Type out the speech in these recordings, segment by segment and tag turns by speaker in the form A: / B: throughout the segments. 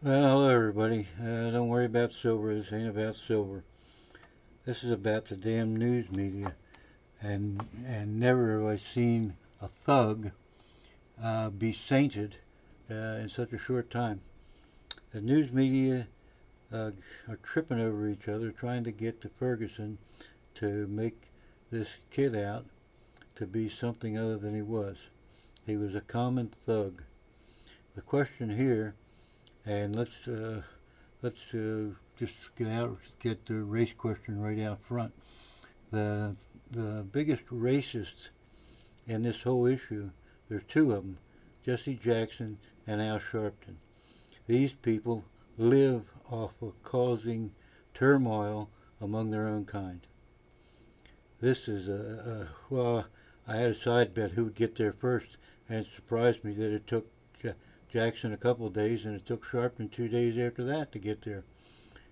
A: Well, hello everybody. Don't worry about silver. This ain't about silver. This is about the damn news media. And never have I seen a thug be sainted in such a short time. The news media are tripping over each other, trying to get to Ferguson to make this kid out to be something other than he was. He was a common thug. The question here, and let's just get the race question right out front. The the biggest racists in this whole issue, there's two of them, Jesse Jackson and Al Sharpton. These people live off of causing turmoil among their own kind. This is well, I had a side bet who would get there first, and it surprised me that it took Jackson a couple of days, and it took Sharpton 2 days after that to get there.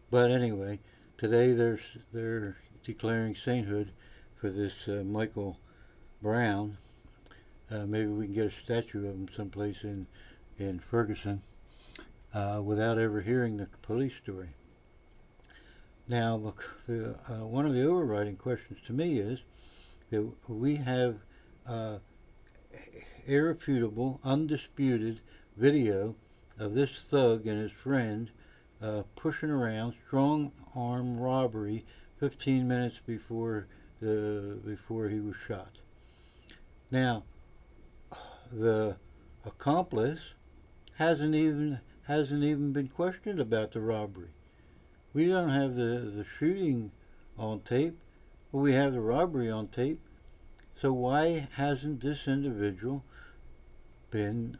A: But anyway, today they're declaring sainthood for this Michael Brown. Maybe we can get a statue of him someplace in Ferguson without ever hearing the police story. Now, look, one of the overriding questions to me is that we have uh, irrefutable, undisputed video of this thug and his friend pushing around, strong arm robbery 15 minutes before he was shot. Now, the accomplice hasn't even been questioned about the robbery. We don't have the shooting on tape, but we have the robbery on tape. So why hasn't this individual been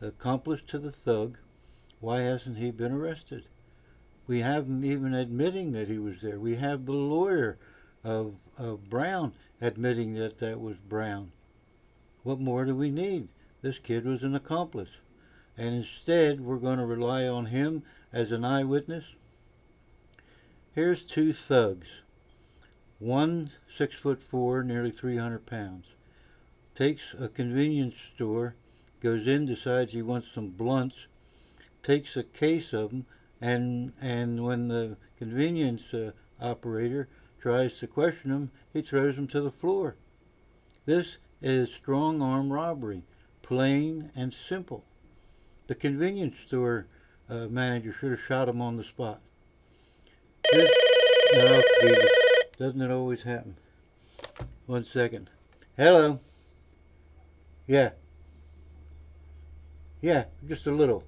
A: accomplice to the thug? Why hasn't he been arrested? We have him even admitting that he was there. We have the lawyer of Brown admitting that that was Brown. What more do we need? This kid was an accomplice. And instead, we're going to rely on him as an eyewitness. Here's two thugs. One 6'4", nearly 300 pounds. Takes a convenience store, goes in, decides he wants some blunts, takes a case of them, and when the convenience operator tries to question him, he throws him to the floor. This is strong arm robbery, plain and simple. The convenience store manager should have shot him on the spot. This, no, Jesus, doesn't it always happen? 1 second. Hello. Yeah, yeah, just a little.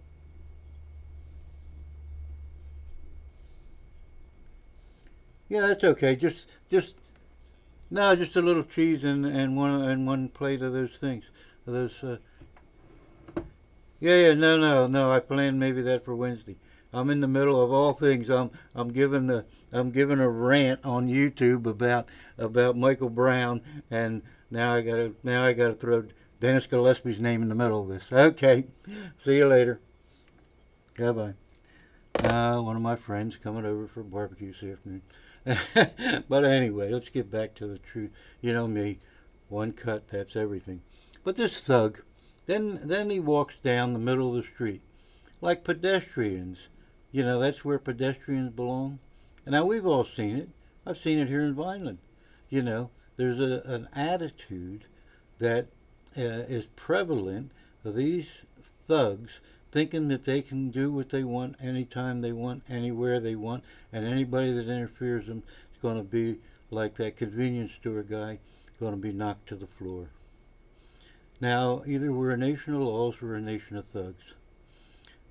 A: Yeah, that's okay. Just no, just a little cheese and one plate of those things. Those yeah, no. I planned maybe that for Wednesday. I'm in the middle of all things. I'm giving a rant on YouTube about Michael Brown, and now I gotta throw Dennis Gillespie's name in the middle of this. Okay, see you later. Goodbye. One of my friends coming over for barbecue this afternoon. But anyway, let's get back to the truth. You know me, one cut, that's everything. But this thug, then he walks down the middle of the street like pedestrians. You know, that's where pedestrians belong. And now we've all seen it. I've seen it here in Vineland. You know, there's an attitude that is prevalent of these thugs thinking that they can do what they want anytime they want, anywhere they want, and anybody that interferes them is going to be like that convenience store guy, going to be knocked to the floor. Now, either we're a nation of laws or we're a nation of thugs.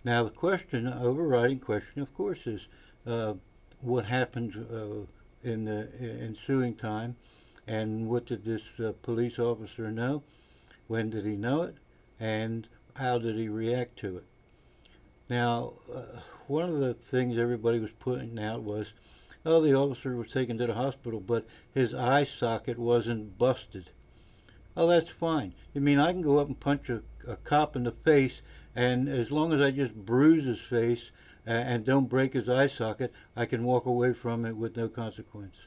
A: Now, the question, overriding question, of course, is what happened in the ensuing time, and what did this police officer know? When did he know it? And how did he react to it? Now, one of the things everybody was putting out was, oh, the officer was taken to the hospital, but his eye socket wasn't busted. Oh, that's fine. You mean I can go up and punch a cop in the face, and as long as I just bruise his face and don't break his eye socket, I can walk away from it with no consequence.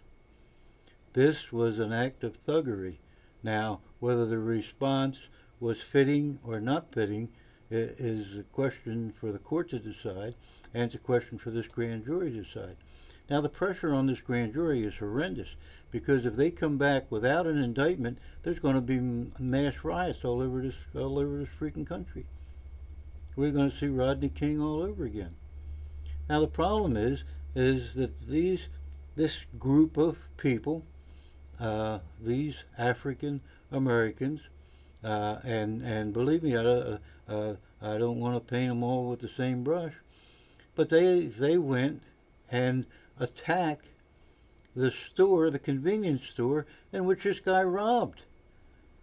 A: This was an act of thuggery. Now, whether the response was fitting or not fitting is a question for the court to decide, and it's a question for this grand jury to decide. Now, the pressure on this grand jury is horrendous because if they come back without an indictment, there's going to be mass riots all over this freaking country. We're going to see Rodney King all over again. Now, the problem is that this group of people, these African Americans, and believe me, I don't want to paint them all with the same brush, but they went and attacked the store, the convenience store, in which this guy robbed.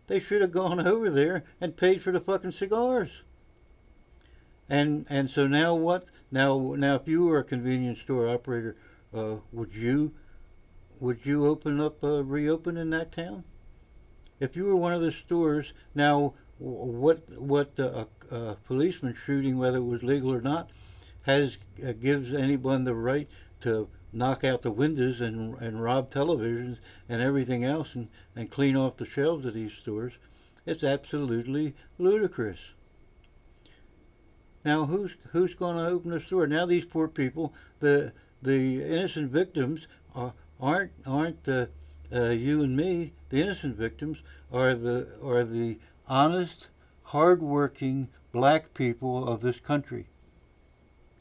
A: They should have gone over there and paid for the fucking cigars. And so now what? Now if you were a convenience store operator, would you reopen in that town? If you were one of the stores, now what policeman shooting, whether it was legal or not, has gives anyone the right to knock out the windows and rob televisions and everything else and clean off the shelves of these stores. It's absolutely ludicrous. Now who's going to open the store? Now these poor people, the innocent victims aren't you and me. The innocent victims are the honest, hardworking black people of this country.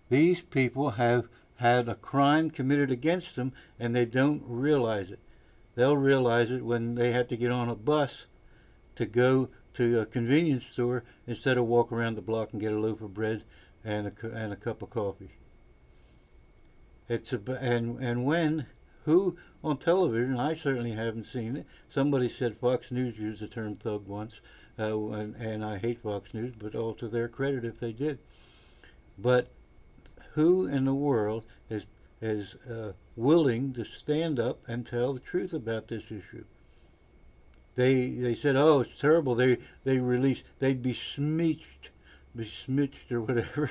A: These people have had a crime committed against them and they don't realize it. They'll realize it when they have to get on a bus to go to a convenience store instead of walk around the block and get a loaf of bread and a cup of coffee. And when who on television? I certainly haven't seen it. Somebody said Fox News used the term thug once, and I hate Fox News, but all to their credit if they did. But who in the world is willing to stand up and tell the truth about this issue? They said, oh, it's terrible. They'd be besmirched or whatever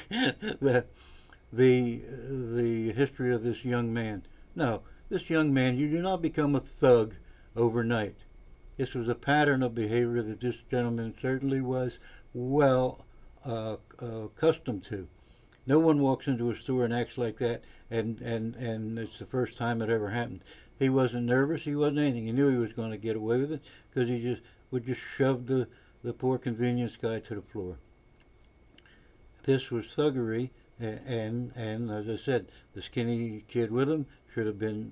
A: the history of this young man. No, this young man, you do not become a thug overnight. This was a pattern of behavior that this gentleman certainly was well accustomed to. No one walks into a store and acts like that, and it's the first time it ever happened. He wasn't nervous. He wasn't anything. He knew he was going to get away with it because he would just shove the poor convenience guy to the floor. This was thuggery, and as I said, the skinny kid with him should have been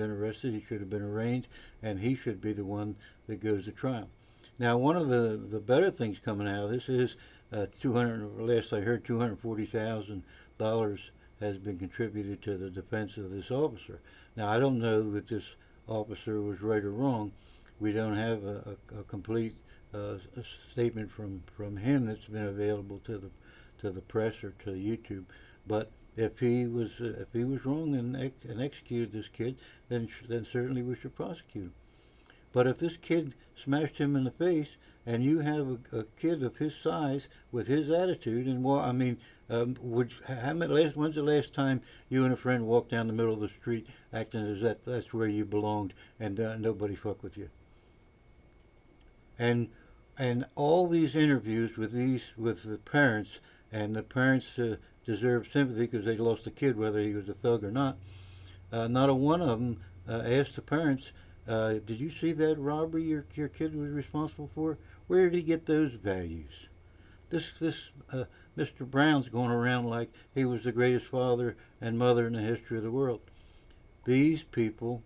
A: arrested. He should have been arraigned, and he should be the one that goes to trial. Now, one of the better things coming out of this is last I heard, $240,000 has been contributed to the defense of this officer. Now, I don't know that this officer was right or wrong. We don't have a complete statement from him that's been available to the press or to YouTube. But if he was wrong and executed this kid, then certainly we should prosecute him. But if this kid smashed him in the face, and you have a kid of his size with his attitude, and when's the last time you and a friend walked down the middle of the street acting as that's where you belonged and nobody fucked with you? And all these interviews with the parents, and the parents deserve sympathy because they lost a kid, whether he was a thug or not. Not a one of them asked the parents, did you see that robbery your kid was responsible for? Where did he get those values? This Mr. Brown's going around like he was the greatest father and mother in the history of the world. These people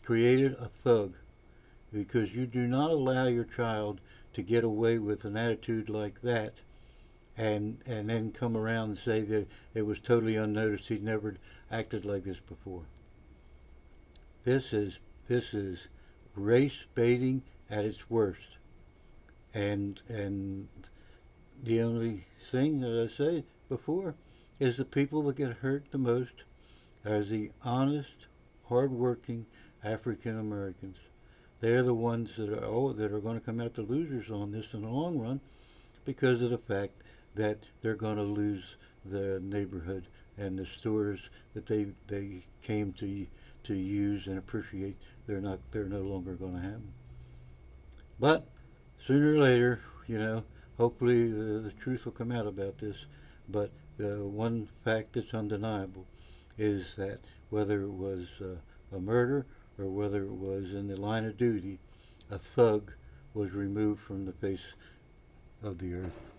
A: created a thug because you do not allow your child to get away with an attitude like that and then come around and say that it was totally unnoticed. He'd never acted like this before. This is race baiting at its worst, and the only thing that I said before is the people that get hurt the most are the honest, hard-working African Americans. They're the ones that are going to come out the losers on this in the long run because of the fact that they're going to lose the neighborhood and the stores that they came to use and appreciate. They're no longer going to have them. But sooner or later, hopefully the truth will come out about this. But one fact that's undeniable is that whether it was a murder or whether it was in the line of duty, a thug was removed from the face of the earth.